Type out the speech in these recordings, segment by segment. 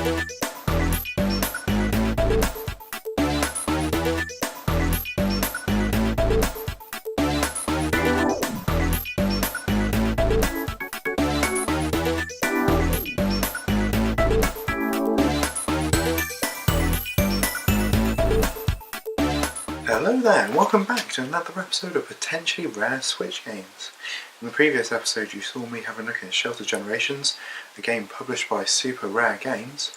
Hello there and welcome back to another episode of Potentially Rare Switch Games. In the previous episode you saw me having a look at Shelter Generations, a game published by Super Rare Games,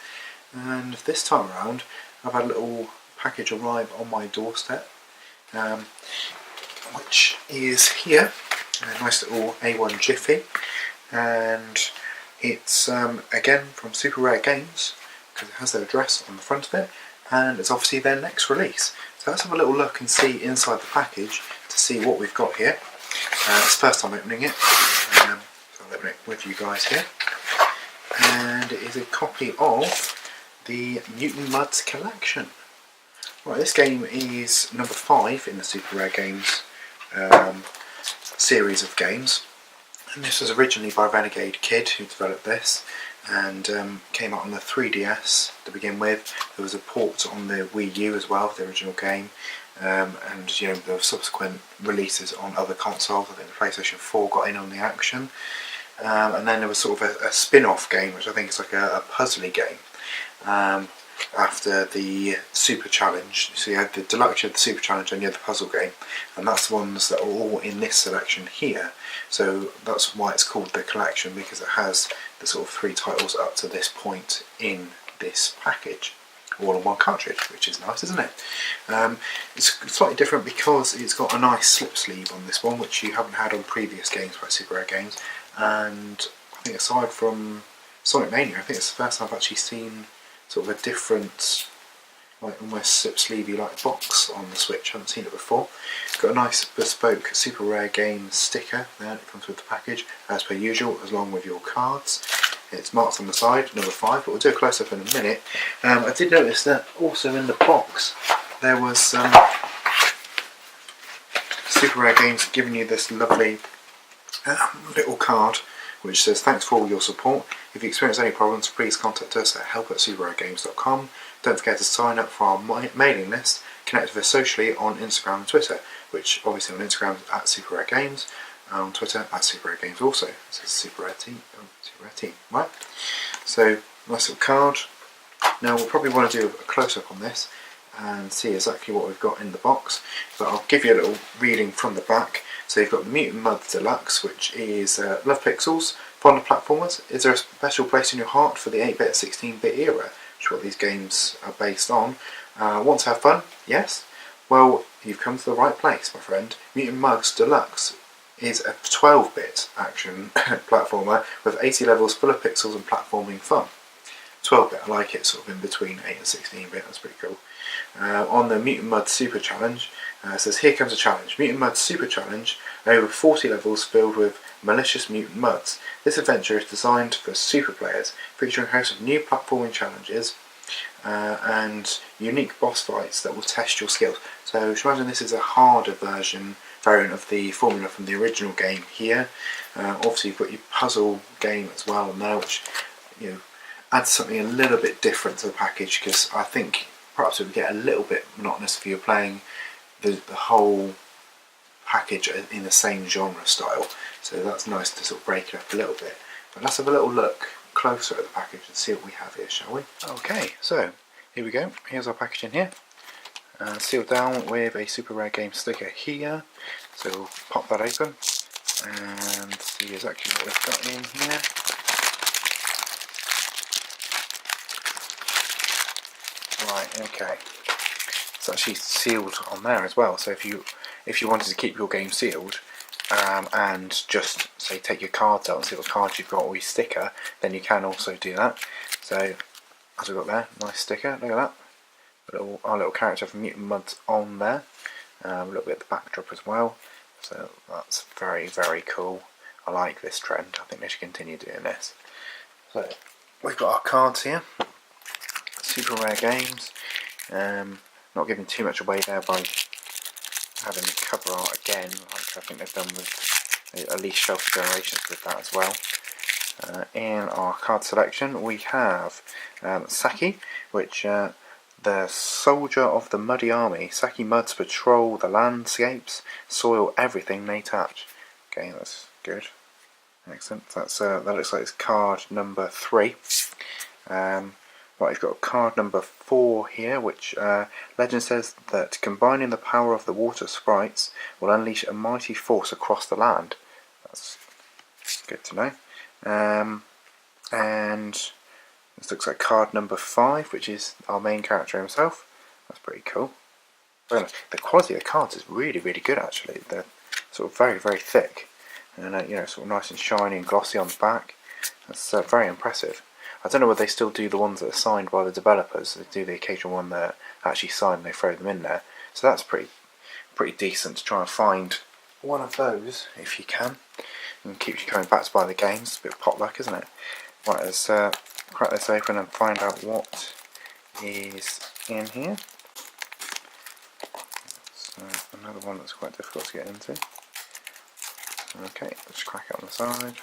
and this time around I've had a little package arrive on my doorstep, which is here, a nice little A1 Jiffy, and it's again from Super Rare Games because it has their address on the front of it, and it's obviously their next release. So let's have a little look and see inside the package to see what we've got here. It's the first time opening it, so I'll open it with you guys here. And it is a copy of the Mutant Mudds Collection. Right, this game is number 5 in the Super Rare Games series of games. And this was originally by Renegade Kid, who developed this, and came out on the 3DS to begin with. There was a port on the Wii U as well, the original game, and you know, there were subsequent releases on other consoles. I think the PlayStation 4 got in on the action, and then there was sort of a spin-off game, which I think is like a puzzly game. After the Super Challenge, so you had the Deluxe, you had the Super Challenge, and you had the puzzle game, and that's the ones that are all in this selection here. So that's why it's called the collection, because it has the sort of 3 titles up to this point in this package, all in one cartridge, which is nice, isn't it? It's slightly different because it's got a nice slip sleeve on this one, which you haven't had on previous games by Super Rare Games, and I think aside from Sonic Mania, I think it's the first time I've actually seen sort of a different, like almost slip sleevey like box on the Switch. I haven't seen it before. It's got a nice bespoke Super Rare Games sticker there. It comes with the package as per usual, along with your cards. It's marked on the side, number 5, but we'll do a close up in a minute. I did notice that also in the box there was Super Rare Games giving you this lovely little card which says, "Thanks for all your support. If you experience any problems, please contact us at help@superraregames.com. Don't forget to sign up for our mailing list. Connect with us socially on Instagram and Twitter," which obviously on Instagram is at Super Rare Games, and on Twitter at Super Rare Games also. It says Super Rare Team, right? So, nice little card. Now we'll probably want to do a close-up on this and see exactly what we've got in the box, but I'll give you a little reading from the back. So you've got the Mutant Mudds Deluxe, which is love pixels, fond of platformers. Is there a special place in your heart for the 8-bit, 16-bit era, which is what these games are based on? Want to have fun? Yes? Well, you've come to the right place, my friend. Mutant Mudds Deluxe is a 12-bit action platformer with 80 levels full of pixels and platforming fun. 12-bit, I like it, sort of in between 8 and 16-bit, that's pretty cool. On the Mutant Mudds Super Challenge, it says, "Here comes a challenge. Mutant Mudds Super Challenge, over 40 levels filled with malicious mutant mudds. This adventure is designed for super players, featuring a host of new platforming challenges and unique boss fights that will test your skills." So you should imagine this is a harder variant of the formula from the original game here. Obviously you've got your puzzle game as well now, which, you know, adds something a little bit different to the package, because I think perhaps it would get a little bit monotonous if you're playing the whole package in the same genre style. So that's nice to sort of break it up a little bit. But let's have a little look closer at the package and see what we have here, shall we? Okay, so here we go. Here's our package in here. Sealed down with a Super Rare Game sticker here. So we'll pop that open and see exactly what we've got in here. Right, okay. It's actually sealed on there as well, so if you wanted to keep your game sealed and just say take your cards out and see what cards you've got or your sticker, then you can also do that. So as we've got there, nice sticker, look at that. Our little character from Mutant Mudds on there. A little bit of the backdrop as well. So that's very, very cool. I like this trend. I think they should continue doing this. So we've got our cards here. Super Rare Games. Not giving too much away there by having the cover art again, like I think they've done with at least Shelter Generations with that as well. In our card selection we have Saki, which the soldier of the muddy army. Saki Mudds patrol the landscapes, soil everything they touch. Okay, that's good. Excellent. That's that looks like it's card number 3. Right, we've got card number 4 here, which legend says that combining the power of the water sprites will unleash a mighty force across the land. That's good to know. And this looks like card number 5, which is our main character himself. That's pretty cool. The quality of the cards is really, really good actually. They're sort of very, very thick, and you know, sort of nice and shiny and glossy on the back. That's very impressive. I don't know whether they still do the ones that are signed by the developers. They do the occasional one that actually signed and they throw them in there. So that's pretty decent to try and find one of those if you can. And keeps you coming back to buy the games. It's a bit of potluck, isn't it? Right, let's crack this open and find out what is in here. So another one that's quite difficult to get into. Okay, let's crack it on the side.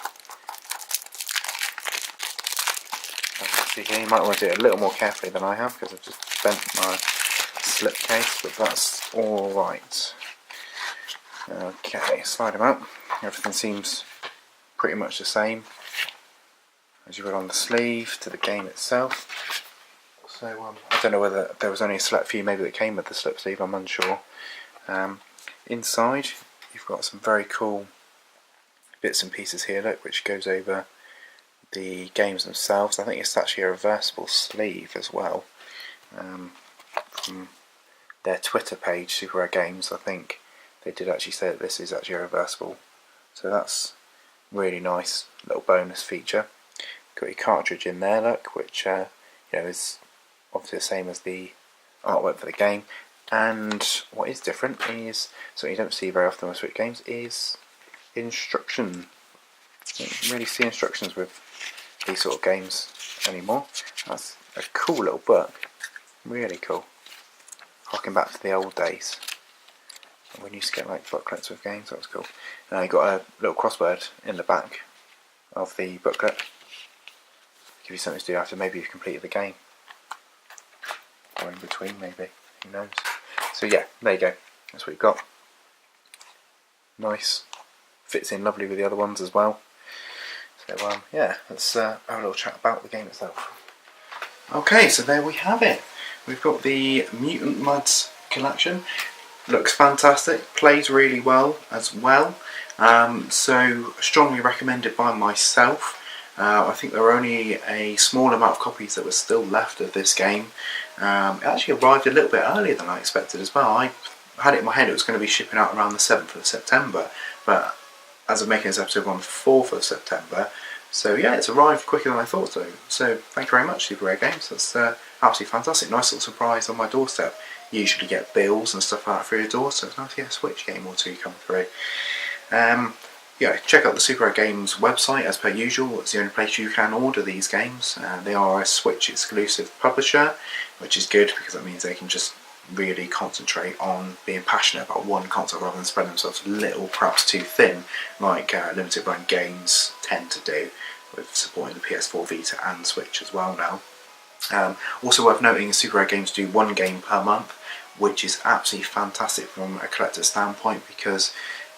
As you see here, you might want to do it a little more carefully than I have because I've just bent my slip case, but that's alright. Okay, slide them out. Everything seems pretty much the same as you would on the sleeve to the game itself. So I don't know whether there was only a select few maybe that came with the slip sleeve, I'm unsure. Inside you've got some very cool bits and pieces here, look, which goes over the games themselves. I think it's actually a reversible sleeve as well. From their Twitter page, Super Rare Games, I think they did actually say that this is actually a reversible. So that's really nice little bonus feature. Got your cartridge in there, look, which you know, is obviously the same as the artwork for the game. And what is different is, something you don't see very often with Switch games, is instruction. You don't really see instructions with these sort of games anymore. That's a cool little book, really cool. Harking back to the old days when you used to get like booklets with games. That was cool. Now you've got a little crossword in the back of the booklet. Give you something to do after maybe you've completed the game, or in between maybe, who knows. So yeah, there you go, that's what you've got. Nice, fits in lovely with the other ones as well. So yeah, let's have a little chat about the game itself. Okay, so there we have it. We've got the Mutant Mudds Collection. Looks fantastic, plays really well as well. So strongly recommended by myself. I think there were only a small amount of copies that were still left of this game. It actually arrived a little bit earlier than I expected as well. I had it in my head it was going to be shipping out around the 7th of September, but as of making this episode on the 4th of September, so yeah, it's arrived quicker than I thought so. So thank you very much, Super Rare Games. That's absolutely fantastic. Nice little surprise on my doorstep. You usually get bills and stuff like that through your door, so it's nice to get a Switch game or two come through. Yeah, check out the Super Rare Games website as per usual. It's the only place you can order these games. They are a Switch exclusive publisher, which is good because that means they can just really concentrate on being passionate about one console rather than spread themselves a little, perhaps too thin, like limited run games tend to do, with supporting the PS4, Vita and Switch as well now. Also worth noting, Super Rare Games do one game per month, which is absolutely fantastic from a collector's standpoint because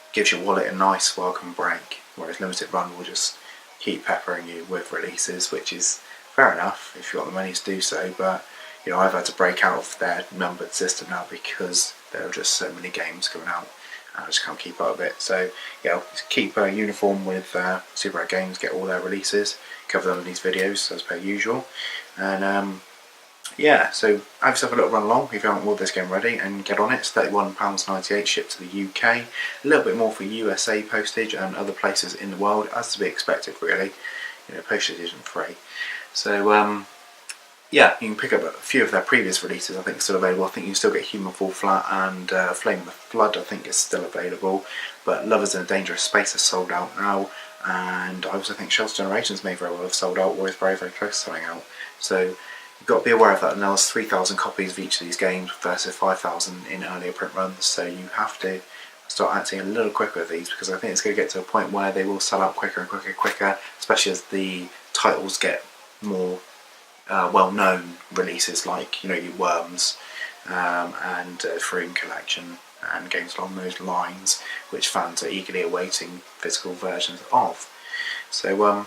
it gives your wallet a nice welcome break, whereas limited run will just keep peppering you with releases, which is fair enough if you've got the money to do so, but you know, I've had to break out of their numbered system now because there are just so many games going out and I just can't keep up with it. So yeah, keep uniform with Super Rare Games, get all their releases, cover them in these videos as per usual. And yeah, so have yourself a little run along if you haven't ordered this game already and get on it. It's £31.98 shipped to the UK, a little bit more for USA postage and other places in the world, as to be expected really. You know, postage isn't free. So yeah, you can pick up a few of their previous releases. I think it's still available. I think you can still get Human Fall Flat and Flame of the Flood, I think is still available. But Lovers in a Dangerous Space is sold out now. And I also think Shelter Generations may very well have sold out or is very, very close to selling out. So you've got to be aware of that. And there's 3,000 copies of each of these games versus 5,000 in earlier print runs. So you have to start acting a little quicker with these, because I think it's going to get to a point where they will sell out quicker and quicker, especially as the titles get more well-known releases, like your Worms and Freeing Collection and games along those lines, which fans are eagerly awaiting physical versions of. So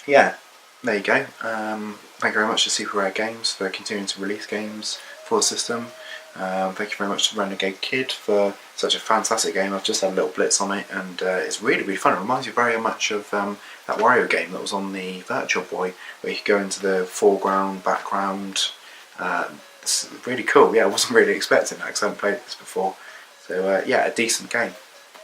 yeah, there you go. Thank you very much to Super Rare Games for continuing to release games for the system. Thank you very much to Renegade Kid for such a fantastic game. I've just had a little blitz on it, and it's really fun. It reminds me very much of that Wario game that was on the Virtual Boy, where you could go into the foreground, background. It's really cool. Yeah, I wasn't really expecting that because I haven't played this before. So yeah, a decent game.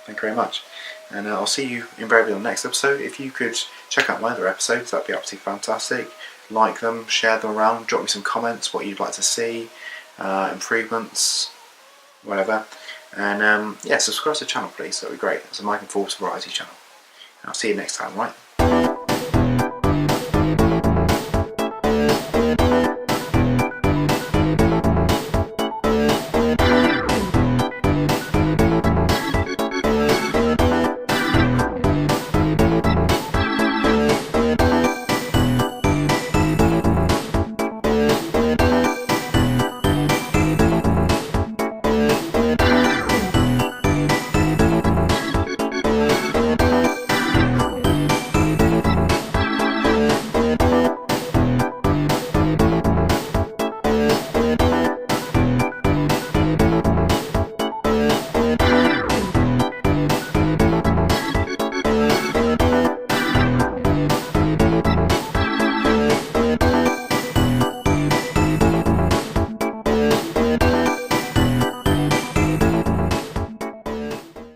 Thank you very much. And I'll see you invariably on the next episode. If you could check out my other episodes, that'd be absolutely fantastic. Like them, share them around, drop me some comments, what you'd like to see, improvements, whatever. And yeah, subscribe to the channel please, that'd be great. It's a Mike and Forbes variety channel. And I'll see you next time, right?